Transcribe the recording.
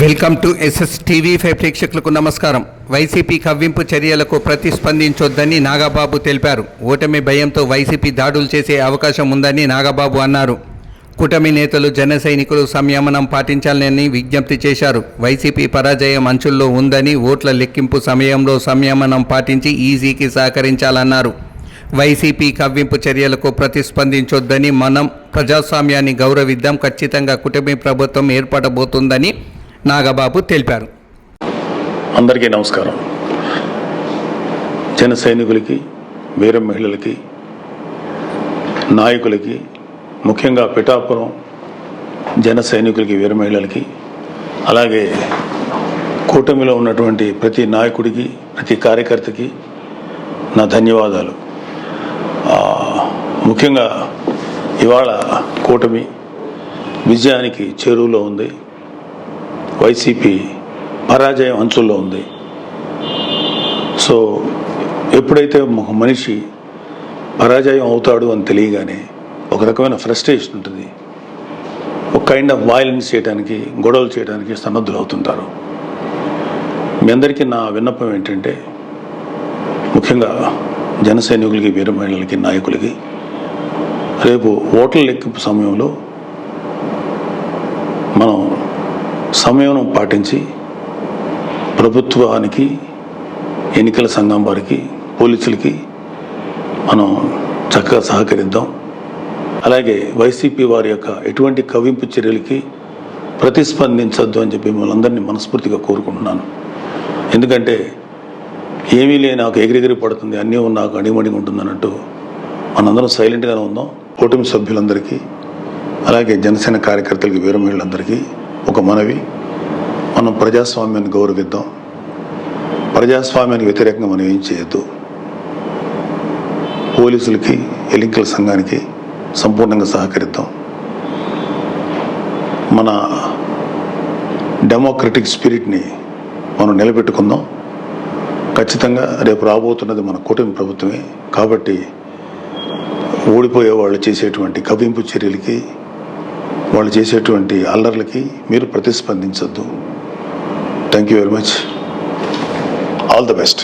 Welcome to SSTV5 ప్రేక్షకులకు నమస్కారం. YCP కవ్వింపు చర్యలకు ప్రతిస్పందించొద్దని నాగబాబు తెలిపారు. ఓటమి భయంతో వైసీపీ దాడులు చేసే అవకాశం ఉందని నాగబాబు అన్నారు. కూటమి నేతలు జన సైనికులు సంయమనం పాటించాలని విజ్ఞప్తి చేశారు. వైసీపీ పరాజయం అంచుల్లో ఉందని, ఓట్ల లెక్కింపు సమయంలో సంయమనం పాటించి ఈజీకి సహకరించాలన్నారు. వైసీపీ కవ్వింపు చర్యలకు ప్రతిస్పందించొద్దని, మనం ప్రజాస్వామ్యాన్ని గౌరవిద్దాం, ఖచ్చితంగా కూటమి ప్రభుత్వం ఏర్పడబోతుందని నాగబాబు తెలిపారు. అందరికీ నమస్కారం. జన సైనికులకి, వీర మహిళలకి, నాయకులకి, ముఖ్యంగా పిఠాపురం జన సైనికులకి, వీర మహిళలకి, అలాగే కూటమిలో ఉన్నటువంటి ప్రతి నాయకుడికి, ప్రతి కార్యకర్తకి నా ధన్యవాదాలు. ముఖ్యంగా ఇవాళ కూటమి విజయానికి చేరువలో ఉంది. వైసీపీ పరాజయం అంచుల్లో ఉంది. సో ఎప్పుడైతే ఒక మనిషి పరాజయం అవుతాడు అని తెలియగానే ఒక రకమైన ఫ్రస్ట్రేషన్ ఉంటుంది. ఒక కైండ్ ఆఫ్ వైలెన్స్ చేయడానికి, గొడవలు చేయడానికి సన్నద్ధులు అవుతుంటారు. మీ అందరికీ నా విన్నపం ఏంటంటే, ముఖ్యంగా జన సైనికులకి, వీర మహిళలకి, నాయకులకి, రేపు ఓట్ల లెక్కింపు సమయంలో మనం సమయం పాటించి ప్రభుత్వానికి, ఎన్నికల సంఘం వారికి, పోలీసులకి మనం చక్కగా సహకరిద్దాం. అలాగే వైసీపీ వారి యొక్క ఎటువంటి కవ్వింపు చర్యలకి ప్రతిస్పందించద్దు అని చెప్పి మిమ్మల్ని అందరినీ మనస్ఫూర్తిగా కోరుకుంటున్నాను. ఎందుకంటే ఏమీ లేని నాకు ఎగిరెగిరి పడుతుంది, అన్నీ నాకు అణిమణిగా ఉంటుంది అన్నట్టు మనందరం సైలెంట్గానే ఉందాం. కూటమి సభ్యులందరికీ, అలాగే జనసేన కార్యకర్తలకి, వీర మహిళలందరికీ ఒక మనవి, మనం ప్రజాస్వామ్యాన్ని గౌరవిద్దాం. ప్రజాస్వామ్యానికి వ్యతిరేకంగా మనం ఏం చేయొద్దు. పోలీసులకి, ఎన్నికల సంఘానికి సంపూర్ణంగా సహకరిద్దాం. మన డెమోక్రటిక్ స్పిరిట్ని మనం నిలబెట్టుకుందాం. ఖచ్చితంగా రేపు రాబోతున్నది మన కూటమి ప్రభుత్వమే. కాబట్టి ఓడిపోయే వాళ్ళు చేసేటువంటి కవ్వింపు చర్యలకి, వాళ్ళు చేసేటువంటి అల్లర్లకి మీరు ప్రతిస్పందించొద్దు. Thank you very much. All the best.